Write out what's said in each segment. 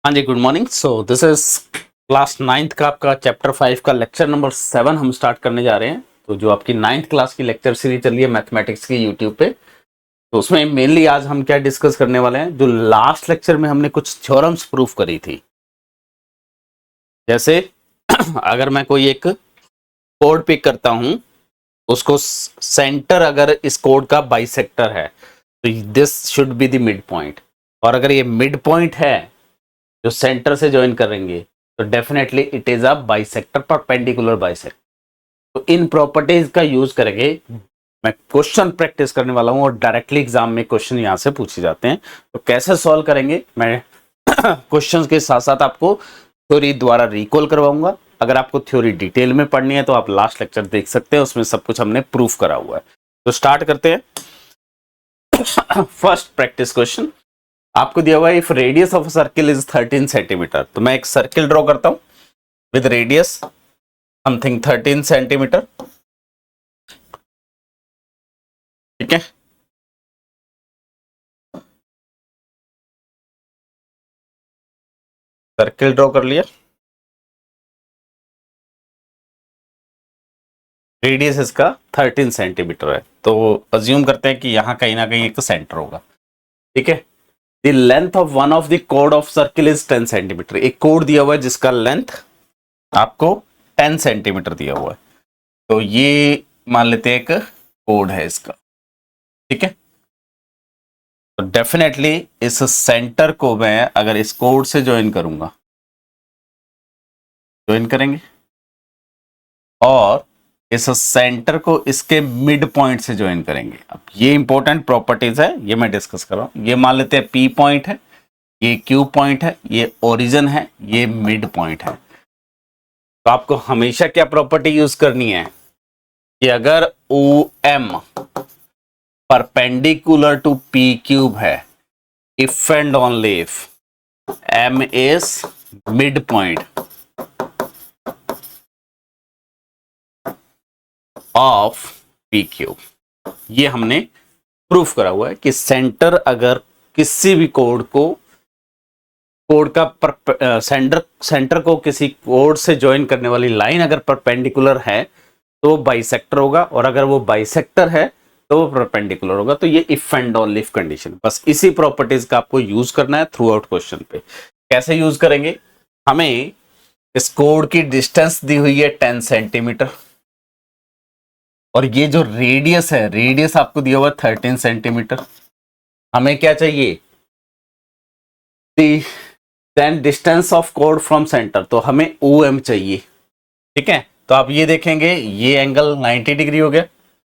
हाँ जी, good morning. So this is class ninth का आपका चैप्टर 5 का लेक्चर नंबर 7 हम स्टार्ट करने जा रहे हैं। तो जो आपकी नाइन्थ क्लास की लेक्चर सीरीज चल रही है मैथमेटिक्स की यूट्यूब पे, तो उसमें मेनली आज हम क्या डिस्कस करने वाले हैं, जो लास्ट लेक्चर में हमने कुछ थ्योरम्स प्रूफ करी थी। जैसे अगर मैं कोई एक कोड पिक करता हूं, उसको सेंटर अगर इस कोड का बाइसेक्टर है तो this should be the mid point, और अगर ये मिड पॉइंट है जो सेंटर से ज्वाइन करेंगे तो definitely it is a bisector, perpendicular bisector. तो इन प्रॉपर्टीज का यूज करके मैं क्वेश्चन प्रैक्टिस करने वाला हूं, और डायरेक्टली एग्जाम में क्वेश्चन यहां से पूछे जाते हैं। तो कैसे सॉल्व करेंगे, मैं क्वेश्चंस के साथ साथ आपको थ्योरी द्वारा रिकॉल करवाऊंगा। अगर आपको थ्योरी डिटेल में पढ़नी है तो आप लास्ट लेक्चर देख सकते हैं, उसमें सब कुछ हमने प्रूफ करा हुआ है। तो स्टार्ट करते हैं। फर्स्ट प्रैक्टिस क्वेश्चन आपको दिया हुआ है, if radius of circle is 13 centimetre. तो मैं एक सर्किल ड्रॉ करता हूं विद रेडियस समथिंग 13 सेंटीमीटर। ठीक है, सर्किल ड्रॉ कर लिया। रेडियस इसका 13 सेंटीमीटर है, तो अज्यूम करते हैं कि यहां कहीं ना कहीं एक सेंटर होगा। ठीक है, the length of one of the code of circle is 10 centimetre. एक कोड दिया हुआ है जिसका लेंथ आपको 10 सेंटीमीटर दिया हुआ है। तो ये मान लेते हैं एक कोड है इसका। ठीक है, तो डेफिनेटली इस सेंटर को मैं अगर इस कोड से ज्वाइन करूंगा, ज्वाइन करेंगे, और इस सेंटर को इसके मिड पॉइंट से ज्वाइन करेंगे। अब ये इंपॉर्टेंट प्रॉपर्टीज है, ये मैं डिस्कस कर रहा हूं। ये मान लेते हैं पी पॉइंट है, ये क्यू पॉइंट है, ये ओरिजिन है, ये मिड पॉइंट है। तो आपको हमेशा क्या प्रॉपर्टी यूज करनी है कि अगर O M perpendicular to P Q है, if and only if M is mid point of P Q. ये हमने प्रूफ करा हुआ है कि सेंटर अगर किसी भी कोड को, कोड का सेंटर को किसी कोड से ज्वाइन करने वाली लाइन अगर परपेंडिकुलर है तो बाइसेक्टर होगा, और अगर वो बाइसेक्टर है तो वो परपेंडिकुलर होगा। तो ये if and only if condition, बस इसी प्रॉपर्टीज का आपको यूज करना है थ्रू आउट क्वेश्चन पे। कैसे यूज करेंगे, हमें इस कोड की डिस्टेंस दी हुई है 10 सेंटीमीटर, और ये जो रेडियस है, रेडियस आपको दिया हुआ 13 सेंटीमीटर। हमें क्या चाहिए, देन डिस्टेंस ऑफ कोड फ्रॉम सेंटर, तो हमें ओ एम चाहिए। ठीक है, तो आप ये देखेंगे ये एंगल 90 डिग्री हो गया,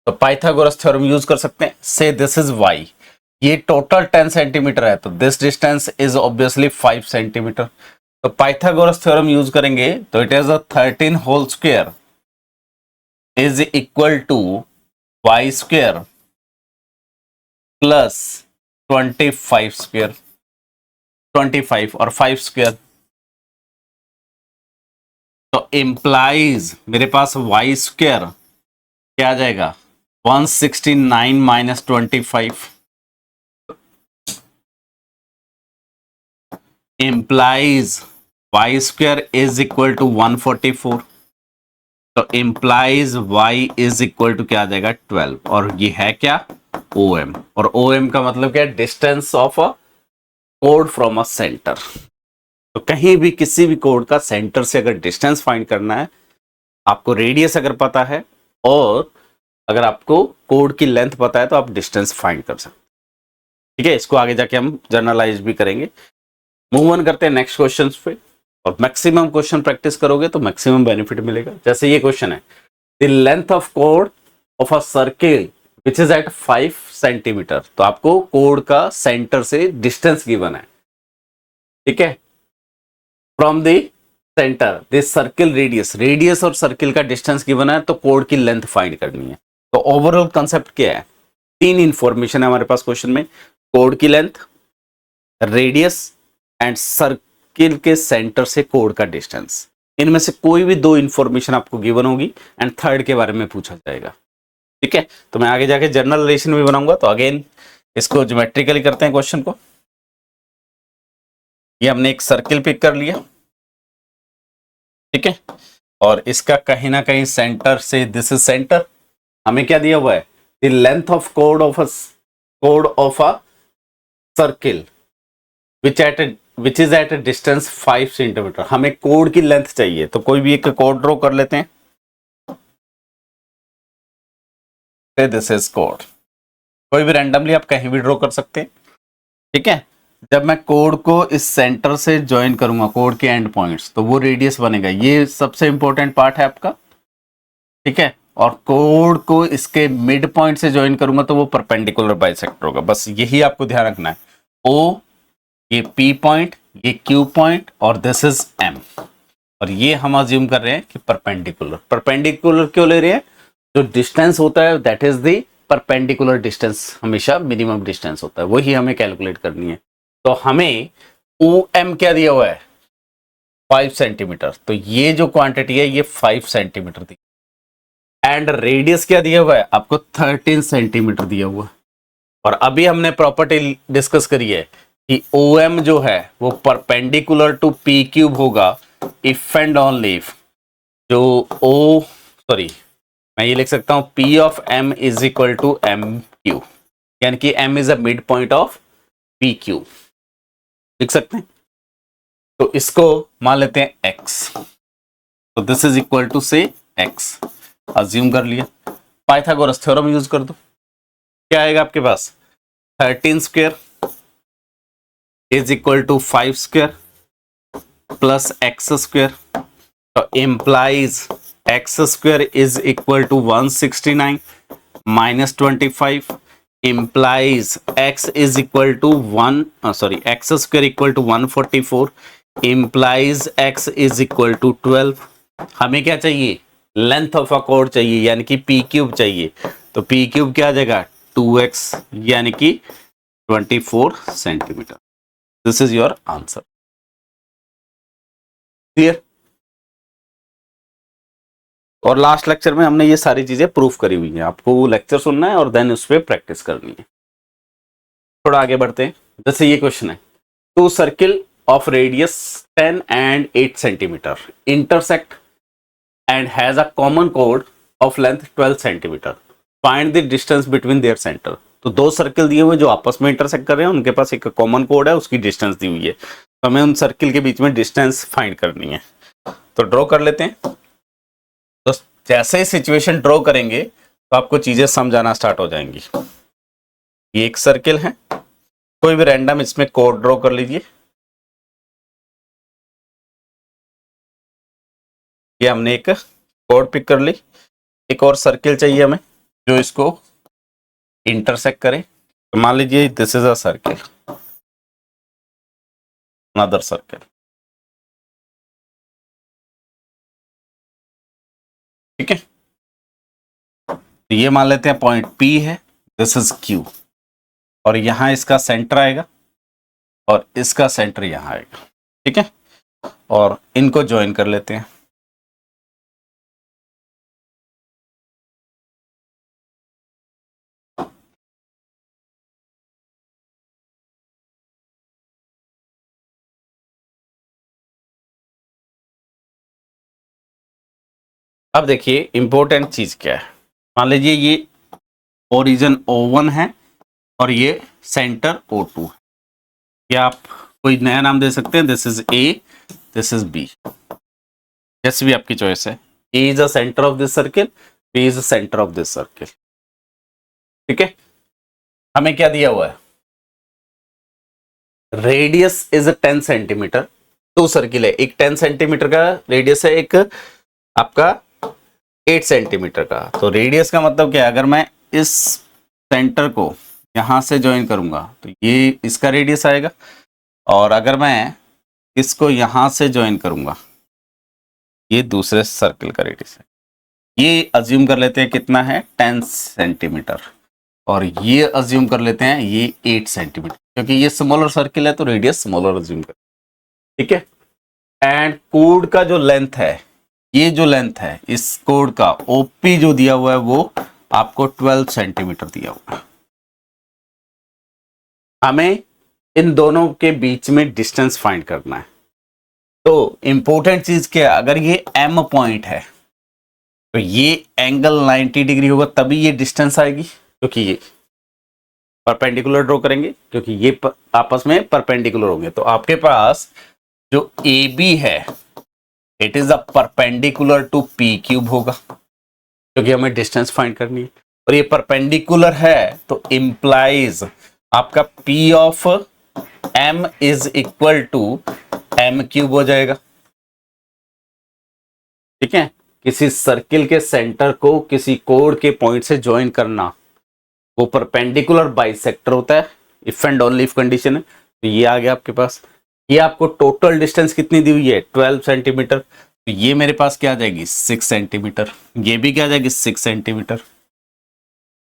तो पाइथागोरस थ्योरम यूज कर सकते हैं। से दिस इज वाई, ये टोटल 10 सेंटीमीटर है, तो this distance is obviously 5 centimetre. तो पाइथागोरस थ्योरम यूज करेंगे तो it is a 13 whole square is equal to y square plus 25 square, 25 और 5 स्क्वायर। तो इंप्लाइज मेरे पास वाई स्क्वायर क्या आ जाएगा, 169 minus 25, implies y square is equal to 144। तो implies y is equal to क्या आ जाएगा, 12, और ये है क्या, ओ एम। और ओ एम का मतलब क्या, distance of a code from a centre. तो कहीं भी किसी भी कोड का सेंटर से अगर डिस्टेंस फाइंड करना है, आपको रेडियस अगर पता है और अगर आपको कोड की लेंथ पता है, तो आप डिस्टेंस फाइंड कर सकते हैं। ठीक है, इसको आगे जाके हम जर्नलाइज भी करेंगे। मूव ऑन करते हैं नेक्स्ट क्वेश्चन पे, और मैक्सिमम क्वेश्चन प्रैक्टिस करोगे तो मैक्सिमम बेनिफिट मिलेगा। जैसे ये क्वेश्चन है, द लेंथ ऑफ कोड of a circle which is at 5 centimetre. तो आपको कोड का सेंटर से डिस्टेंस गिवन है। ठीक है, from the centre this circle radius, radius और सर्किल का डिस्टेंस गिवन है, तो कोड की लेंथ फाइंड करनी है। तो ओवरऑल कंसेप्ट क्या है, तीन इंफॉर्मेशन है हमारे पास क्वेश्चन में, कोड की लेंथ, रेडियस एंड सर्किल के सेंटर से कोड का डिस्टेंस। इनमें से कोई भी दो इंफॉर्मेशन आपको गिवन होगी, एंड थर्ड के बारे में पूछा जाएगा। ठीक है, तो मैं आगे जाके जनरल रिलेशन भी बनाऊंगा। तो अगेन इसको ज्योमेट्रिकली करते हैं क्वेश्चन को। ये हमने एक सर्किल पिक कर लिया, ठीक है, और इसका कहीं ना कहीं सेंटर से, दिस इज सेंटर, हमें क्या दिया हुआ है, द लेंथ ऑफ कोड of a circle which is at a distance 5 centimetre. हमें कोड की लेंथ चाहिए, तो कोई भी एक कोड ड्रॉ कर लेते हैं, दिस इज कोड, कोई भी रैंडमली आप कहीं भी ड्रॉ कर सकते हैं, ठीक है। जब मैं कोड को इस सेंटर से ज्वाइन करूंगा, कोड के एंड पॉइंट्स, तो वो रेडियस बनेगा, ये सबसे इंपॉर्टेंट पार्ट है आपका, ठीक है। और कोड को इसके मिड पॉइंट से ज्वाइन करूंगा तो वो परपेंडिकुलर बाइसेक्टर होगा, बस यही आपको ध्यान रखना है। ओ, ये पी पॉइंट, ये क्यू पॉइंट, और दिस इज एम, और ये हम अज्यूम कर रहे हैं कि परपेंडिकुलर। परपेंडिकुलर क्यों ले रहे हैं, जो डिस्टेंस होता है that is the perpendicular distance, हमेशा मिनिमम डिस्टेंस होता है, वही हमें कैलकुलेट करनी है। तो हमें ओ एम क्या दिया हुआ है, 5 सेंटीमीटर, तो ये जो क्वांटिटी है ये 5 सेंटीमीटर दी, एंड रेडियस क्या दिया हुआ है आपको, 13 सेंटीमीटर दिया हुआ है। और अभी हमने प्रॉपर्टी डिस्कस करी है कि ओ एम जो है वो परपेंडिकुलर टू पी क्यूब होगा इफ एंड ओनली इफ जो ओ, सॉरी मैं ये लिख सकता हूं, P of M is equal to M Q, यानी कि M is a mid point of P Q, लिख सकते हैं। तो इसको मान लेते हैं X, तो दिस इज इक्वल टू से X, अज्यूम कर लिया। पाइथागोरस थ्योरम यूज कर दो, क्या आएगा आपके पास, 13 square is equal to 5 square plus x square, तो implies x square is equal to 169 minus 25 implies x is equal to x square equal to 144 implies x is equal to 12। हमें क्या चाहिए, लेंथ ऑफ अ कोड चाहिए, यानी कि P cube चाहिए, तो P cube क्या आ जाएगा 2x, यानी कि 24 centimetre. This is your answer, clear. और लास्ट लेक्चर में हमने ये सारी चीजें प्रूफ करी हुई हैं, आपको वो लेक्चर सुनना है और देन उस पर प्रैक्टिस करनी है। थोड़ा आगे बढ़ते हैं, जैसे ये क्वेश्चन है, two circle of radius 10 and 8 centimetre intersect and has a common कोड of length 12 centimetre, find the distance between their centre. तो दो सर्किल दिए हुए जो आपस में इंटरसेक्ट कर रहे हैं, उनके पास एक कॉमन कोड है, उसकी डिस्टेंस दी हुई है, तो हमें उन सर्किल के बीच में डिस्टेंस फाइंड करनी है। तो ड्रॉ कर लेते हैं। तो जैसे ही सिचुएशन ड्रॉ करेंगे तो आपको चीजें समझाना स्टार्ट हो जाएंगी। ये एक सर्किल है, कोई भी रैंडम इसमें कोड ड्रॉ कर लीजिए। ये हमने एक कोड पिक कर ली, एक और सर्किल चाहिए हमें जो इसको इंटरसेक्ट करे, तो मान लीजिए this is a circle, another circle, ठीक है। तो ये मान लेते हैं पॉइंट P है, दिस इज Q, और यहां इसका सेंटर आएगा और इसका सेंटर यहां आएगा, ठीक है। और इनको ज्वाइन कर लेते हैं। अब देखिए इंपॉर्टेंट चीज क्या है, मान लीजिए ये ओरिजिन O1 है और ये सेंटर O2 है, या आप कोई नया नाम दे सकते हैं, this is A, this is B, जैसे भी आपकी चॉइस है। A is the centre of this circle, B is the centre of this circle, ठीक है। हमें क्या दिया हुआ है, radius is 10 centimetre, two circle है, एक 10 सेंटीमीटर का रेडियस है, एक आपका 8 सेंटीमीटर का। तो रेडियस का मतलब क्या है, अगर मैं इस सेंटर को यहां से ज्वाइन करूंगा तो ये इसका रेडियस आएगा, और अगर मैं इसको यहां से ज्वाइन करूंगा ये दूसरे सर्किल का रेडियस है। ये अज्यूम कर लेते हैं कितना है 10 सेंटीमीटर, और ये अज्यूम कर लेते हैं ये 8 सेंटीमीटर, क्योंकि ये स्मॉलर सर्किल है तो रेडियस स्मॉलर अज्यूम कर, ठीक है। एंड कोड का जो लेंथ है, ये जो लेंथ है इस कोड का ओपी जो दिया हुआ है वो आपको 12 सेंटीमीटर दिया हुआ है। हमें इन दोनों के बीच में डिस्टेंस फाइंड करना है। तो इंपॉर्टेंट चीज क्या है, अगर ये m पॉइंट है तो ये एंगल 90 डिग्री होगा, तभी ये डिस्टेंस आएगी, क्योंकि ये परपेंडिकुलर ड्रॉ करेंगे, क्योंकि ये आपस में परपेंडिकुलर होंगे। तो आपके पास जो AB है it is a perpendicular to P cube होगा, क्योंकि हमें डिस्टेंस फाइंड करनी है, और ये परपेंडिकुलर है तो इंप्लाइज आपका P of M is equal to M Q हो जाएगा। ठीक है, किसी सर्किल के सेंटर को किसी कोड के पॉइंट से ज्वाइन करना, वो परपेंडिकुलर बाइसेक्टर होता है, if and only if condition है। तो ये आ गया आपके पास। ये आपको टोटल डिस्टेंस कितनी दी हुई है 12 सेंटीमीटर, तो ये मेरे पास क्या आ जाएगी 6 सेंटीमीटर, ये भी क्या आ जाएगी 6 सेंटीमीटर।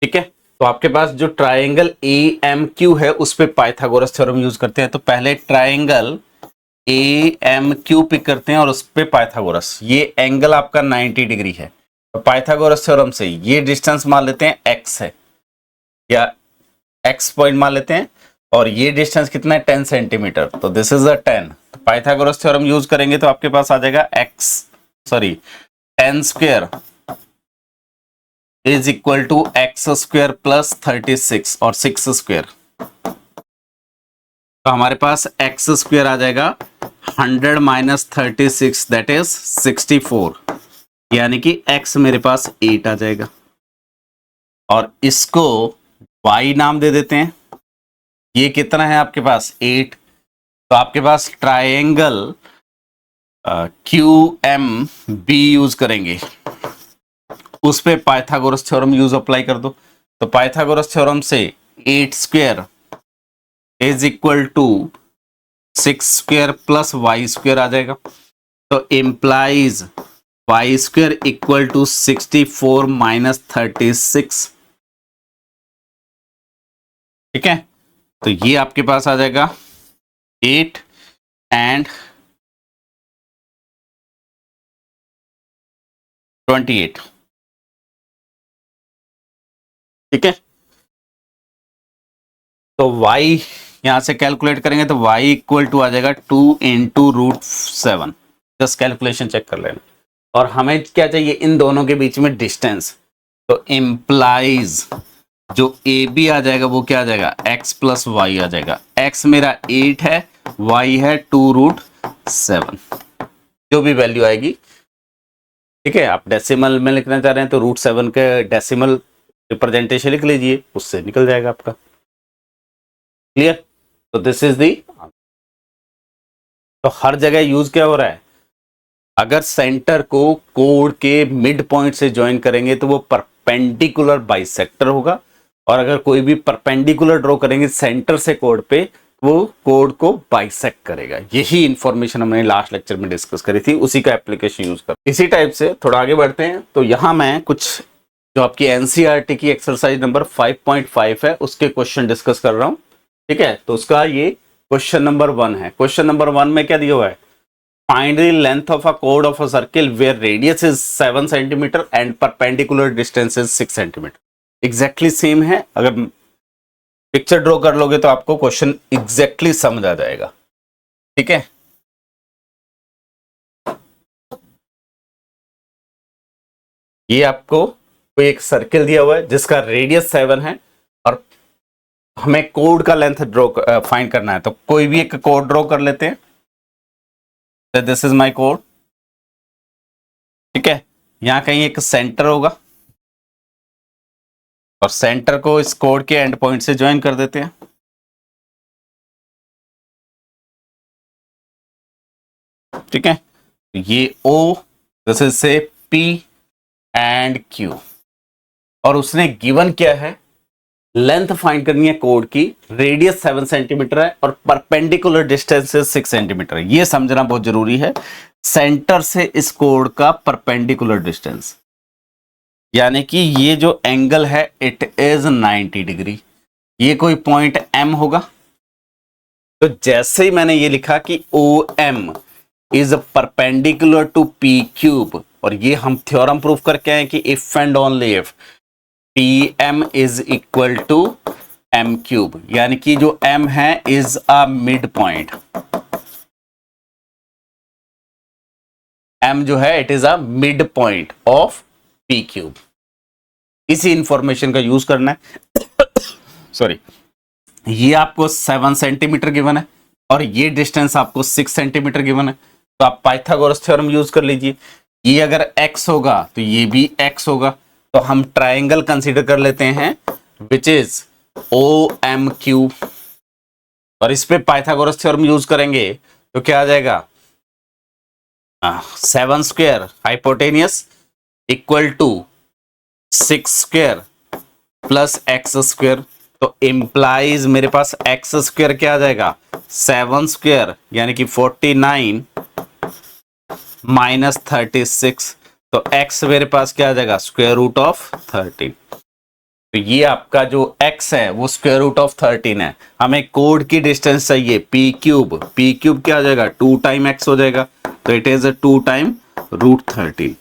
ठीक है, तो आपके पास जो ट्राइंगल AMQ है उस पे पाइथागोरस थ्योरम यूज करते हैं। तो पहले ट्राइंगल AMQ पिक करते हैं और उस पे पाइथागोरस, ये एंगल आपका 90 डिग्री है, तो पाइथागोरस थ्योरम से ये डिस्टेंस मान लेते हैं x है, या x पॉइंट मान लेते हैं, और ये डिस्टेंस कितना है 10 सेंटीमीटर, तो दिस इज अ 10। तो पाइथागोरस थ्योरम यूज करेंगे तो आपके पास आ जाएगा 10 square is equal to x square plus 36 और 6 स्क्वायर, तो हमारे पास x स्क्वायर आ जाएगा 100 माइनस 36 दैट इज 64, यानी कि x मेरे पास 8 आ जाएगा, और इसको y नाम दे देते हैं। ये कितना है आपके पास 8, तो आपके पास ट्राइंगल QMB यूज करेंगे, उस पे पाइथागोरस थ्योरम यूज अप्लाई कर दो। तो पाइथागोरस थ्योरम से 8 square is equal to 6 square plus y square आ जाएगा, तो implies y square equal to 64 minus 36। ठीक है, तो ये आपके पास आ जाएगा 8 एंड 28। ठीक है, तो y यहां से कैलकुलेट करेंगे तो y इक्वल टू आ जाएगा 2 into root 7। Just calculation check कर लेना। और हमें क्या चाहिए, इन दोनों के बीच में डिस्टेंस, तो इम्प्लाइज जो AB आ जाएगा वो क्या आ जाएगा x प्लस वाई आ जाएगा। x मेरा 8 है, y है 2 रूट 7, जो भी वैल्यू आएगी। ठीक है, आप डेसिमल में लिखना चाह रहे हैं तो रूट 7 के डेसिमल रिप्रेजेंटेशन लिख लीजिए, उससे निकल जाएगा आपका। क्लियर, तो दिस इज दी। तो हर जगह यूज क्या हो रहा है, अगर सेंटर को कोड के मिड पॉइंट से ज्वाइन करेंगे तो वो परपेंडिकुलर बाइसेक्टर होगा, और अगर कोई भी परपेंडिकुलर ड्रॉ करेंगे सेंटर से कोड पे, वो कोड को बाइसेक्ट करेगा। यही इंफॉर्मेशन हमने लास्ट लेक्चर में डिस्कस करी थी, उसी का एप्लीकेशन यूज कर। इसी टाइप से थोड़ा आगे बढ़ते हैं, तो यहां मैं कुछ जो आपकी एनसीईआरटी की एक्सरसाइज नंबर 5.5 है उसके क्वेश्चन डिस्कस कर रहा हूं। ठीक है, तो उसका ये क्वेश्चन नंबर 1 है। क्वेश्चन नंबर 1 में क्या दिया हुआ है, find the length of a chord of a circle where radius is 7 cm and perpendicular distance is 6 cm। Exactly same है, अगर पिक्चर ड्रॉ कर लोगे तो आपको क्वेश्चन एग्जैक्टली समझ आ जाएगा। ठीक है, ये आपको कोई एक सर्किल दिया हुआ है जिसका रेडियस 7 है, और हमें कोड का लेंथ ड्रॉ फाइंड करना है, तो कोई भी एक कोड ड्रॉ कर लेते हैं। This is my code. ठीक है, यहां कहीं एक सेंटर होगा, और सेंटर को इस कोड के एंड पॉइंट से ज्वाइन कर देते हैं। ठीक है, ये O, दिस इज से P एंड Q, और उसने गिवन क्या है, लेंथ फाइंड करनी है कोड की, रेडियस 7 सेंटीमीटर है और परपेंडिकुलर डिस्टेंस 6 सेंटीमीटर। ये समझना बहुत जरूरी है, सेंटर से इस कोड का परपेंडिकुलर डिस्टेंस, यानी कि ये जो एंगल है इट इज 90 डिग्री। ये कोई पॉइंट M होगा, तो जैसे ही मैंने ये लिखा कि OM is perpendicular to P Q, और ये हम थ्योरम प्रूफ करके आए कि if and only if PM is equal to M Q, यानी कि जो एम है is a mid point, M जो है it is a mid point of P Q. इसी इंफॉर्मेशन का यूज करना है। सॉरी, ये आपको 7 सेंटीमीटर गिवन है और ये डिस्टेंस आपको 6 सेंटीमीटर गिवन है, तो आप पाइथागोरस थ्योरम यूज कर लीजिए। ये अगर x होगा तो ये भी x होगा, तो हम ट्राइंगल कंसीडर कर लेते हैं which is O M Q, और इस पे पाइथागोरस थ्योरम यूज करेंगे तो क्या आ जाएगा, 7 square hypotenuse equal to 6 square plus x square, तो इम्प्लाइज मेरे पास एक्स स्क्वायर क्या आ जाएगा 7 स्क्वायर यानी कि 49 माइनस 36, तो x मेरे पास क्या आ जाएगा स्क्वायर रूट ऑफ 13। तो ये आपका जो x है वो स्क्वायर रूट ऑफ 13 है। हमें कोड की डिस्टेंस चाहिए पी क्यूब, पी क्यूब क्या आ जाएगा 2 टाइम x हो जाएगा, तो इट इज 2 टाइम रूट 13।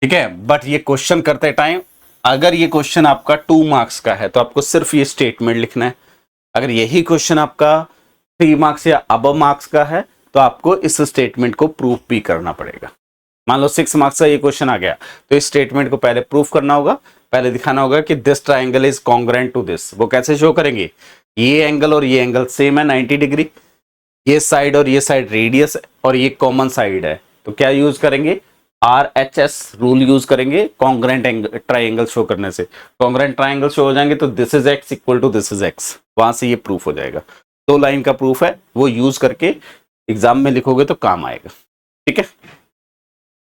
ठीक है, बट ये क्वेश्चन करते टाइम अगर ये क्वेश्चन आपका 2 मार्क्स का है तो आपको सिर्फ ये स्टेटमेंट लिखना है। अगर यही क्वेश्चन आपका 3 मार्क्स या अब मार्क्स का है तो आपको इस स्टेटमेंट को प्रूफ भी करना पड़ेगा। मान लो 6 मार्क्स का ये क्वेश्चन आ गया तो इस स्टेटमेंट को पहले प्रूफ करना होगा, पहले दिखाना होगा कि this triangle is congruent to this. वो कैसे शो करेंगे, ये एंगल और ये एंगल सेम है 90 डिग्री, ये साइड और ये साइड रेडियस और ये कॉमन साइड है, तो क्या यूज करेंगे RHS रूल यूज करेंगे कॉन्ग्रुएंट ट्राइंगल शो करने से। कॉन्ग्रुएंट ट्राइंगल शो हो जाएंगे तो this is x equal to this is x, वहां से ये प्रूफ हो जाएगा। 2 लाइन का प्रूफ है, वो यूज करके एग्जाम में लिखोगे तो काम आएगा। ठीक है,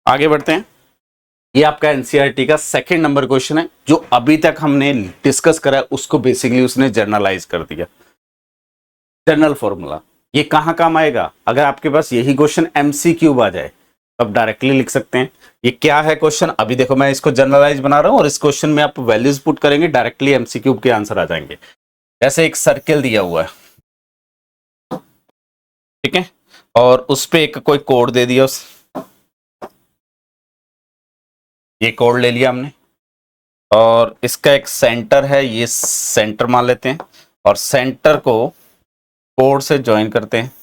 आगे बढ़ते हैं। ये आपका एनसीईआरटी का सेकंड नंबर क्वेश्चन है, जो अभी तक हमने डिस्कस करा उसको बेसिकली उसने जर्नलाइज कर दिया। जनरल फॉर्मूला ये कहां काम आएगा, अगर आपके पास यही क्वेश्चन MCQ आ जाए अब डायरेक्टली लिख सकते हैं। ये क्या है क्वेश्चन, अभी देखो मैं इसको जनरलाइज बना रहा हूं और इस क्वेश्चन में आप वैल्यूज पुट करेंगे डायरेक्टली MCQ के आंसर आ जाएंगे। जैसे एक सर्किल दिया हुआ है, ठीक है, और उस पे एक कोई कोड दे दिया, ये कोड ले लिया हमने और इसका एक सेंटर है, ये सेंटर मान लेते हैं और सेंटर को कोड से ज्वाइन करते हैं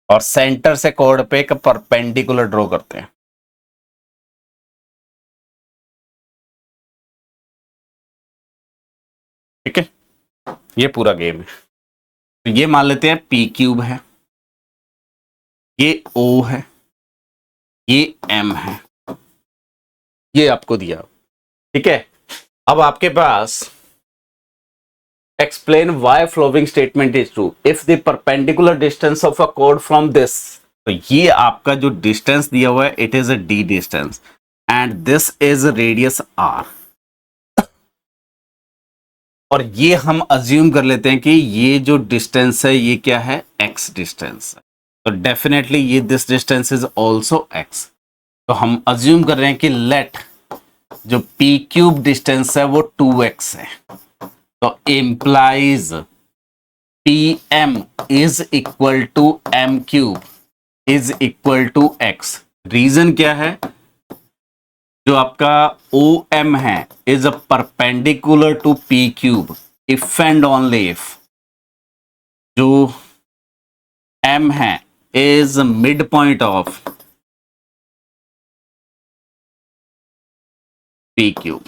और सेंटर से कोड पे एक परपेंडिकुलर ड्रॉ करते हैं। ठीक है, ये पूरा गेम है। तो ये मान लेते हैं पी क्यूब है, ये ओ है, ये एम है, ये आपको दिया। ठीक है, अब आपके पास explain why following statement is true if the perpendicular distance of a chord from this, तो ये आपका जो डिस्टेंस दिया हुआ है it is a d distance and this is radius r, और ये हम अज्यूम कर लेते हैं कि ये जो डिस्टेंस है ये क्या है x डिस्टेंस, तो डेफिनेटली ये this distance is also x। तो हम अज्यूम कर रहे हैं कि लेट जो p क्यूब डिस्टेंस है वो 2x है, तो implies PM is equal to m Q is equal to x। Reason क्या है, जो आपका OM है is a perpendicular to P Q if and only if जो M है is mid point of P Q.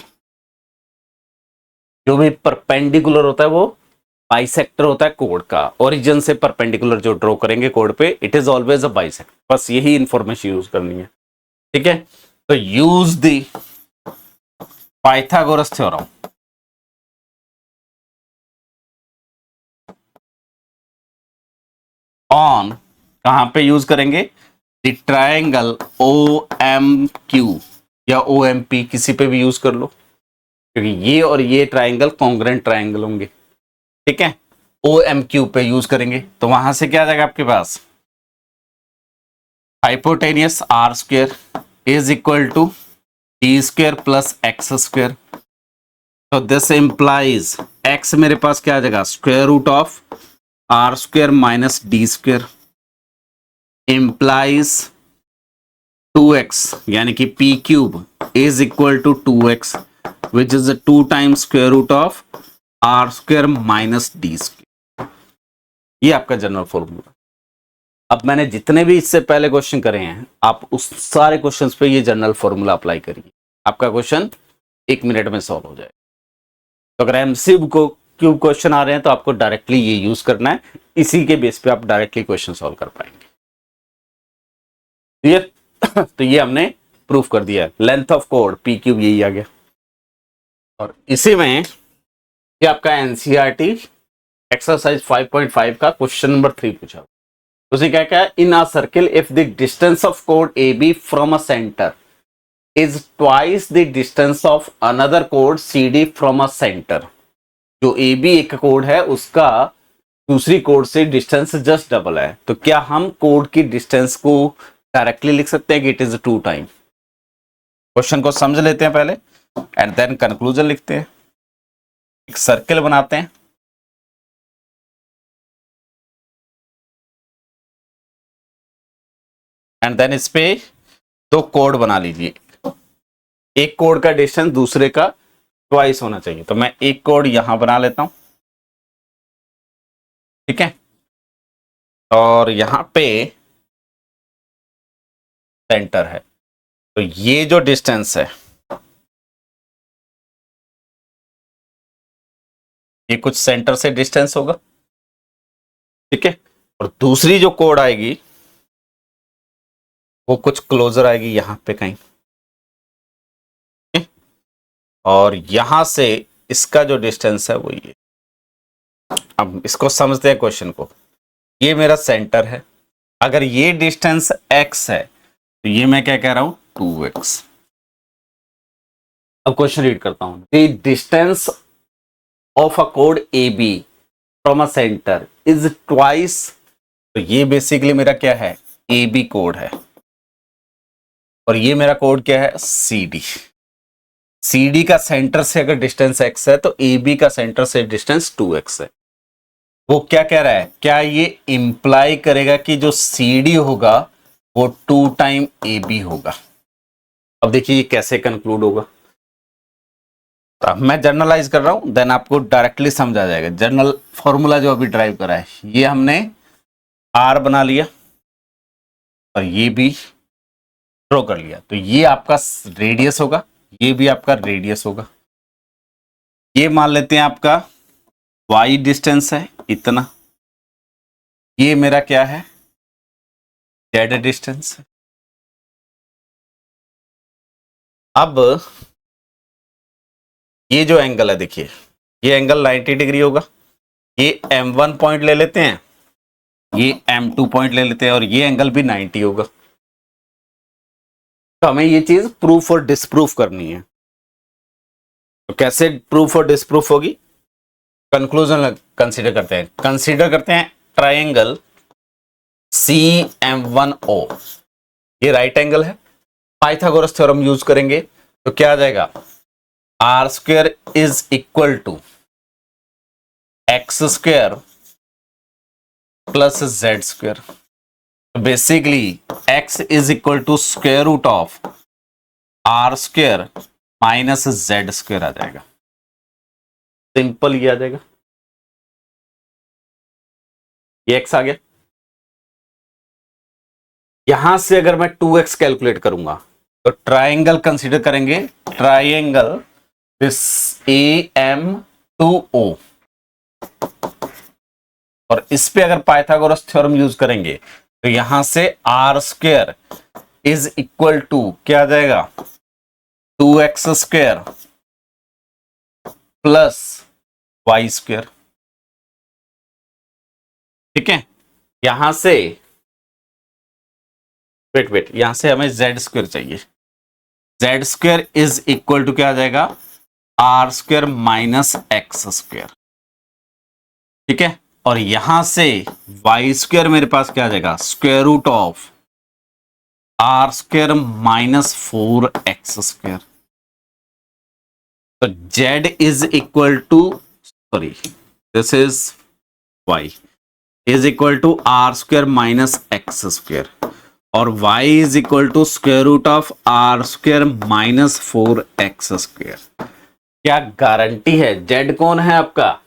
जो भी परपेंडिकुलर होता है वो बाइसेक्टर होता है कोड का, ओरिजिन से परपेंडिकुलर जो ड्रॉ करेंगे कोड पे it is always a bisector, बस यही इंफॉर्मेशन यूज करनी है। ठीक है, तो use the Pythagoras theorem on, कहां पे यूज करेंगे द ट्रायंगल OMQ या OMP, किसी पे भी यूज कर लो क्योंकि ये और ये ट्रायंगल कॉन्ग्रुएंट ट्रायंगल होंगे। ठीक है, OMQ पे यूज करेंगे तो वहां से क्या आ जाएगा आपके पास hypotenuse r square is equal to d square plus x square, तो दिस इंप्लाइज x मेरे पास क्या आ जाएगा square root of r square minus d square, implies 2x यानी कि p Q is equal to 2x which is 2 times square root of r square minus d square. ये आपका जनरल फॉर्मूला। अब मैंने जितने भी इससे पहले क्वेश्चन करे हैं आप उस सारे क्वेश्चंस पे ये जनरल फॉर्मूला अप्लाई करिए, आपका क्वेश्चन 1 मिनट में सॉल्व हो जाएगा। तो अगर एमसीक्यू को क्यूब क्वेश्चन आ रहे हैं तो आपको डायरेक्टली ये यूज करना है, इसी के बेस पे आप डायरेक्टली क्वेश्चन सॉल्व कर पाएंगे। क्लियर? तो ये हमने प्रूफ कर दिया। Length of code P cube यही आ गया। और इसी में ये आपका एनसीईआरटी एक्सरसाइज 5.5 का क्वेश्चन नंबर 3 पूछा। उसे क्या क्या, इन अ circle if the distance of code A B from a centre is twice the distance of another code C D from a centre. जो ए बी एक कोड है उसका दूसरी कोड से डिस्टेंस जस्ट डबल है, तो क्या हम कोड की डिस्टेंस को डायरेक्टली लिख सकते हैं कि इट इज 2 टाइम। क्वेश्चन को समझ लेते हैं पहले एंड देन कंक्लूजन लिखते हैं। एक सर्किल बनाते हैं, एंड देन इस पे 2 कोड बना लीजिए। एक कोड का डिस्टेंस दूसरे का ट्वाइस होना चाहिए, तो मैं एक कोड यहां बना लेता हूं, ठीक है। और यहां पे सेंटर है, तो ये जो डिस्टेंस है ये कुछ सेंटर से डिस्टेंस होगा, ठीक है। और दूसरी जो कोड आएगी वो कुछ क्लोजर आएगी यहां पे कहीं, और यहां से इसका जो डिस्टेंस है वो ये। अब इसको समझते हैं क्वेश्चन को। ये मेरा सेंटर है, अगर ये डिस्टेंस x है तो ये मैं क्या कह रहा हूं 2x। अब क्वेश्चन रीड करता हूं। द डिस्टेंस ऑफ अ कोड A B from a centre is twice, तो ये बेसिकली मेरा क्या है ए बी कोड है, और ये मेरा कोड क्या है सी डी। सी डी का सेंटर से अगर डिस्टेंस x है तो ए बी का सेंटर से डिस्टेंस 2x है। वो क्या कह रहा है, क्या ये इंप्लाई करेगा कि जो सी डी होगा वो 2 टाइम ए बी होगा। अब देखिए ये कैसे कंक्लूड होगा। तो अब मैं जर्नलाइज कर रहा हूं, देन आपको डायरेक्टली समझ आ जाएगा। जर्नल फॉर्मूला जो अभी ड्राइव करा है ये हमने आर बना लिया और ये भी ड्रॉ कर लिया, तो ये आपका रेडियस होगा, ये भी आपका रेडियस होगा। ये मान लेते हैं आपका y डिस्टेंस है इतना, ये मेरा क्या है z डिस्टेंस है। अब ये जो एंगल है देखिए, ये एंगल 90 डिग्री होगा। ये m1 पॉइंट ले लेते हैं, ये m2 पॉइंट ले लेते हैं, और ये एंगल भी 90 होगा। तो हमें ये चीज प्रूफ और डिसप्रूफ करनी है। तो कैसे प्रूफ और डिसप्रूफ होगी, कंक्लूजन कंसीडर करते हैं। कंसीडर करते हैं ट्राइंगल CM1O, ये राइट एंगल है। पाइथागोरस थ्योरम यूज करेंगे तो क्या आ जाएगा, r square is equal to x square plus z square. Basically x is equal to square root of r square minus z square आ जाएगा। सिंपल ये आ जाएगा, ये x आ गया। यहां से अगर मैं 2x कैलकुलेट करूंगा तो ट्राइंगल कंसीडर करेंगे, ट्राइंगल दिस AM2O, और इस पे अगर पाइथागोरस थ्योरम यूज करेंगे तो यहां से r square is equal to क्या आ जाएगा 2x square plus Y square, ठीक है। यहां से वेट यहां से हमें जेड स्क्वायर चाहिए। Z square is equal to क्या आ जाएगा r square minus x square, ठीक है। और यहां से वाई स्क्वायर मेरे पास क्या आ जाएगा square root of r square minus 4x square. तो z is equal to sorry this is y is equal to r square minus x square, और y is equal to square root of r square minus 4x square. क्या guarantee है? z कौन है आपका,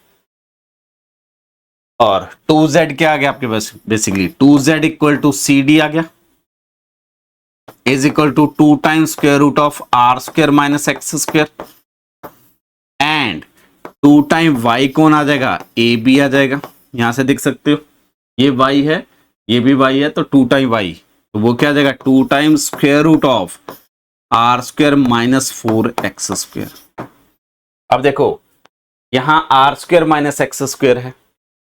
और 2z क्या आ गया आपके पास, basically 2z equal to C D आ गया, is equal to 2 times square root of r square minus x square, and 2 time y कौन आ जाएगा, ए बी आ जाएगा। यहां से देख सकते हो ये y है, ये भी y है, तो 2 टाइम y, तो वो क्या आ जाएगा 2 times square root of r square minus 4x square. अब देखो यहां r square minus x square है,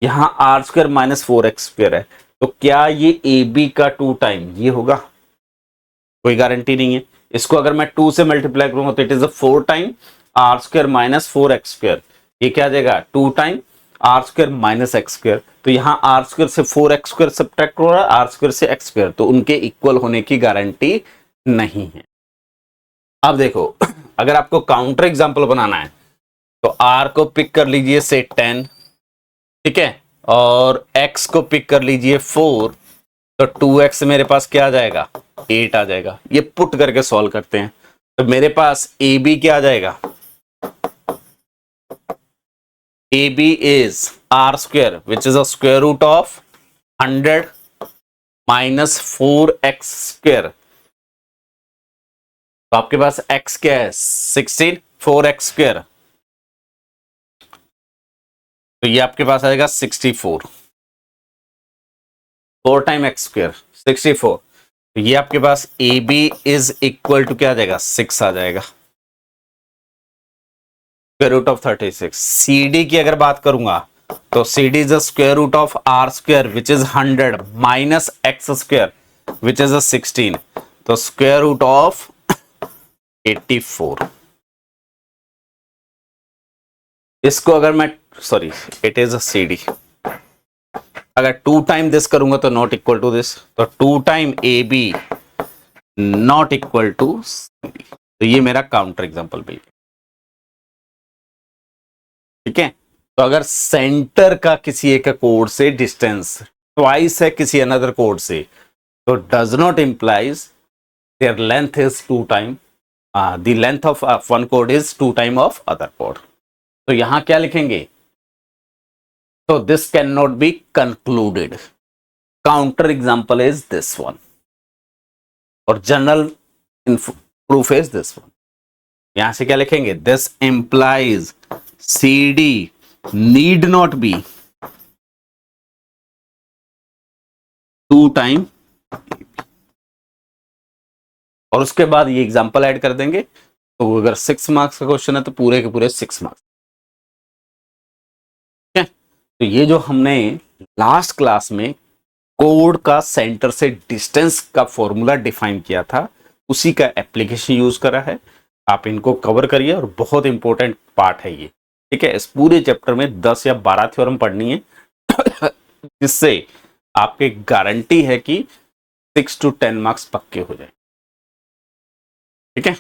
यहां r square minus 4x square है, तो क्या ये ए बी का 2 टाइम ये होगा? कोई गारंटी नहीं है। इसको अगर मैं 2 से मल्टीप्लाई करूंगा तो it is 4 time r square minus 4x square, ये क्या आ जाएगा 2 time r square minus x square. तो यहां आर स्क्वायर से 4x स्क्वायर सब्ट्रैक्ट हो रहा है, आर स्क्वायर से एक्स स्क्वायर, तो उनके इक्वल होने की गारंटी नहीं है। अब देखो अगर आपको काउंटर एग्जांपल बनाना है तो r को पिक कर लीजिए से 10, ठीक है, और x को पिक कर लीजिए 4, तो 2x मेरे पास क्या आ जाएगा 8 आ जाएगा। ये पुट करके सॉल्व करते हैं तो मेरे पास ए बी क्या आ जाएगा, A B is r square which is a square root of 100 minus 4x square, तो आपके पास x क्या है 16, 4x स्क्वायर, तो ये आपके पास आएगा 64, 4 टाइम एक्स स्क्वायर 64, तो ये आपके पास A B is equal to क्या आ जाएगा 6 आ जाएगा, square root of 36। C D की अगर बात करूंगा तो C D is the square root of r square which is 100 minus x square which is 16, तो स्क्वायर रूट ऑफ 84। इसको अगर मैं sorry it is C D, अगर 2 टाइम दिस करूंगा तो नॉट इक्वल टू दिस, तो 2 time A B not equal to, तो ये मेरा काउंटर एग्जांपल बिल, ठीक है। तो अगर सेंटर का किसी एक कोड से डिस्टेंस ट्वाइस है किसी अनदर कोड से, तो does not implies their length is 2 time, the length of one कोड इज 2 टाइम ऑफ अदर कोड। तो यहां क्या लिखेंगे, तो this can not be concluded, counter example is this one, और general proof is this one. यहां से क्या लिखेंगे, this implies C D need not be 2 time, और उसके बाद ये एग्जांपल ऐड कर देंगे। तो अगर 6 मार्क्स का क्वेश्चन है तो पूरे के पूरे 6 मार्क्स, ठीक है। तो ये जो हमने लास्ट क्लास में कोड का सेंटर से डिस्टेंस का फॉर्मूला डिफाइन किया था, उसी का एप्लीकेशन यूज करा है। आप इनको कवर करिए, और बहुत इंपॉर्टेंट पार्ट है ये, ठीक है। इस पूरे चैप्टर में 10 या 12 थ्योरम पढ़नी है जिससे आपके गारंटी है कि 6 to 10 मार्क्स पक्के हो जाए, ठीक है।